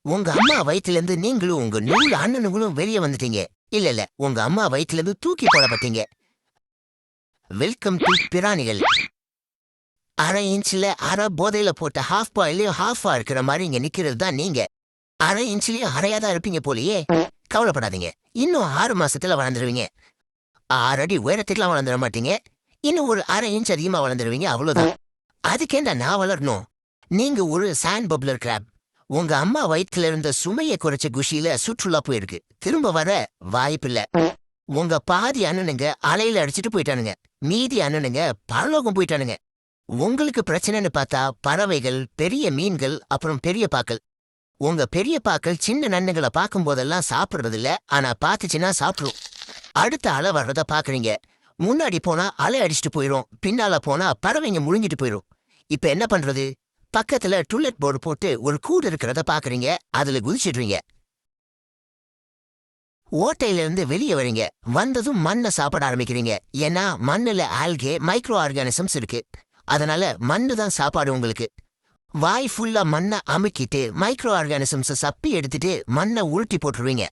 உங்க அம்மா வயித்துல இருந்து நீங்களும் உங்க 100 அண்ணனுங்களும் வெளியே வந்துட்டீங்க. இல்ல உங்க அம்மா வயித்துல இருந்து தூக்கி போடப்பட்டீங்க. வெல்கம் டு பிராணிகள். அரை இன்ச்ல அரை போதையில போட்ட ஹாஃப் பாயிலையும் ஹாஃபா இருக்கிற மாதிரி இங்க நிக்கிறது தான் நீங்க. அரை இன்ச்லயும் அரையாதான் இருப்பீங்க போலியே. கவலைப்படாதீங்க, இன்னும் 6 மாசத்துல வளர்ந்துருவீங்க. 6 அடி உயரத்துக்குலாம் வளர்ந்துட மாட்டீங்க. இன்னும் ஒரு அரை இன்ச் அதிகமா வளர்ந்துருவீங்க, அவ்வளவுதான். அதுக்கேண்டா நான் வளரணும்? நீங்க ஒரு சாண்ட் பப்ளர் கிராப். உங்க அம்மா வயிற்றுல இருந்த சுமையை குறைச்ச குஷியில சுற்றுலா போயிருக்கு. திரும்ப வர வாய்ப்பில்ல. உங்க பாதி அண்ணனுங்க அலையில அடிச்சுட்டு போயிட்டானுங்க. மீதி அண்ணனுங்க பரலோகம் போயிட்டானுங்க. உங்களுக்கு பிரச்சனைன்னு பார்த்தா பறவைகள், பெரிய மீன்கள், அப்புறம் பெரிய பாக்கள். உங்க பெரிய பாக்கள் சின்ன நன்னுங்களை பார்க்கும் போதெல்லாம் சாப்பிடுறது இல்ல, ஆனா பாத்துச்சுன்னா சாப்பிடும். அடுத்த அலை வர்றத பாக்குறீங்க. முன்னாடி போனா அலை அடிச்சுட்டு போயிரும், பின்னால போனா பறவைங்க முழுங்கிட்டு போயிரும். இப்ப என்ன பண்றது? பக்கத்துல டூலெட் போர்டு போட்டு ஒரு கூடு இருக்கிறத பாக்குறீங்க. அதுல குதிச்சிடுறீங்க. ஓட்டையில இருந்து வெளியே வரீங்க. வந்ததும் மண்ணை சாப்பிட ஆரம்பிக்கிறீங்க. ஏன்னா மண்ணுல ஆல்கே, மைக்ரோ ஆர்கானிசம்ஸ் இருக்கு. அதனால மண்ணு தான் சாப்பாடு உங்களுக்கு. வாய் ஃபுல்லா மண்ணை அமுக்கிட்டு மைக்ரோ ஆர்கானிசம்ஸை சப்பி எடுத்துட்டு மண்ணை உருட்டி போட்டுருவீங்க.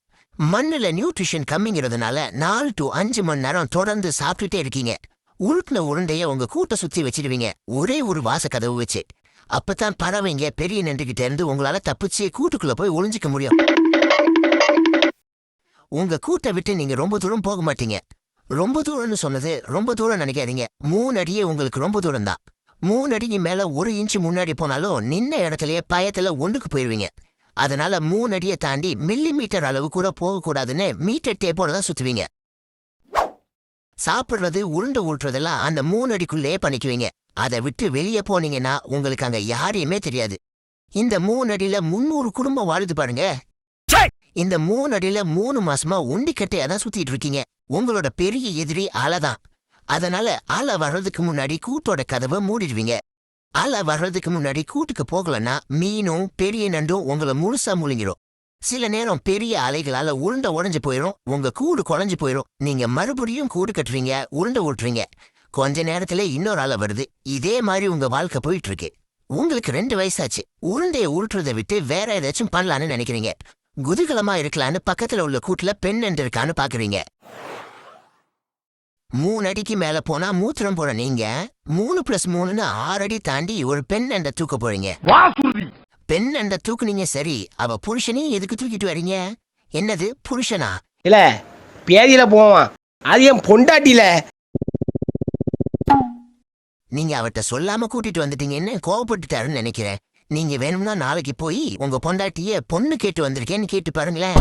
மண்ணுல நியூட்ரிஷன் கம்மிங்கிறதுனால 4 to 5 மணி நேரம் தொடர்ந்து சாப்பிட்டுட்டே இருக்கீங்க. உருட்டின உருண்டைய உங்க கூட்ட சுத்தி வச்சிடுவீங்க, ஒரே ஒரு வாச கதவு வச்சு. அப்பதான் பறவைங்க பெரிய நன்றிகிட்ட இருந்து உங்களால தப்பிச்சு கூட்டுக்குள்ள போய் ஒளிஞ்சிக்க முடியும். உங்க கூட்டை விட்டு நீங்க ரொம்ப தூரம் போக மாட்டீங்க. ரொம்ப தூரம்னு சொன்னது ரொம்ப தூரம் நினைக்காதீங்க. 3 அடியே உங்களுக்கு ரொம்ப தூரம் தான். 3 அடிக்கு மேல 1 இன்ச்சு முன்னாடி போனாலும் நின்ன இடத்துலயே பயத்துல ஒன்றுக்கு போயிருவீங்க. அதனால 3 அடியை தாண்டி மில்லிமீட்டர் அளவு கூட போகக்கூடாதுன்னு மீட்டர் டேப்போட தான் சுத்துவீங்க. சாப்பிடுறது, உருண்டை ஊட்டுறதெல்லாம் அந்த 3 அடிக்குள்ளே பண்ணிக்குவீங்க. அதை விட்டு வெளியே போனீங்கன்னா உங்களுக்கு அங்க யாரையுமே தெரியாது. இந்த 3 அடியில 300 குடும்பம் வாழுது பாருங்க. இந்த 3 அடியில 3 மாசமா ஒண்டிக்கட்டையா தான் சுத்திட்டு இருக்கீங்க. உங்களோட பெரிய எதிரி அலைதான். அதனால அலை வர்றதுக்கு முன்னாடி கூட்டோட கதவை மூடிடுவீங்க. அலை வர்றதுக்கு முன்னாடி கூட்டுக்கு போகலன்னா மீனும் பெரிய நண்டும் உங்களை முழுசா முழுங்கிடும். சில நேரம் பெரிய அலைகளால உருண்டை உடைஞ்சு போயிடும், உங்க கூடு குழஞ்சு போயிடும். நீங்க மறுபடியும் கூடு கட்டுறீங்க, உருண்டை ஊட்டுறீங்க. கொஞ்ச நேரத்துல இன்னொரு அலை வருது. இதே மாதிரி உங்க வாழ்க்கை போயிட்டு இருக்கு. உங்களுக்கு 2 வயசாச்சு. உருண்டையை உருட்டுறதை விட்டு வேற ஏதாச்சும் பண்ணலான்னு நினைக்கிறீங்க. குதூகலமா இருக்கலான்னு பக்கத்துல உள்ள கூட்டுல பெண் என்று இருக்கான்னு பாக்குறீங்க. 3 அடிக்கு மேல போனா மூத்திரம் போற நீங்க 3 + 3ன்னு 6 அடி தாண்டி ஒரு பெண் என்ற தூக்க போறீங்க. பெண் என்ற தூக்குனீங்க சரி, அவ புருஷனையும் எதுக்கு தூக்கிட்டு வரீங்க? என்னது புருஷனா? இல்ல பேதியில போவான், அது என் பொண்டாட்டில. நீங்க அவட்ட சொல்லாம கூட்டிட்டு வந்துட்டீங்கன்னு கோவப்பட்டுட்டாருன்னு நினைக்கிறேன். நீங்க வேணும்னா நாளைக்கு போய் உங்க பொண்டாட்டிய பொண்ணு கேட்டு வந்திருக்கேன்னு கேட்டு பாருங்களேன்.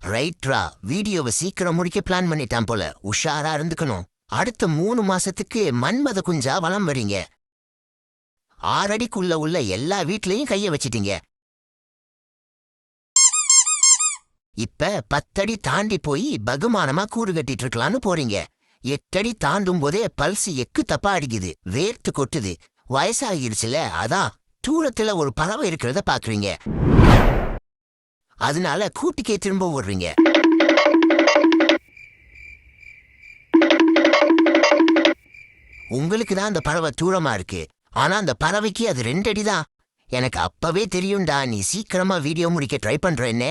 ரைட்ரா, வீடியோவை சீக்கிரம் முடிக்க பிளான் பண்ணிட்டான் போல. உஷாரா இருந்துக்கணும். அடுத்த 3 மாசத்துக்கு மன்மத குஞ்சா வளம் வரீங்க. 6 அடிக்குள்ள உள்ள எல்லா வீட்லயும் கைய வச்சிட்டீங்க. இப்ப 10 அடி தாண்டி போய் பகுமானமா கூடு கட்டிட்டு இருக்கலான்னு போறீங்க. 8 அடி தாண்டும் போதே பல்ஸ் எக்கு தப்பா அடிக்குது, வேர்த்து கொட்டுது. வயசாகிருச்சுல, அதான் தூரத்துல ஒரு பறவை இருக்கிறத பாக்குறீங்க. அதனால கூட்டுக்கே திரும்ப ஓடுறீங்க. உங்களுக்கு தான் அந்த பறவை தூரமா இருக்கு, ஆனா அந்த பறவைக்கு அது 2 அடி தான். எனக்கு அப்பவே தெரியும்டா நீ சீக்கிரமா வீடியோ முடிக்க ட்ரை பண்றேன்னு.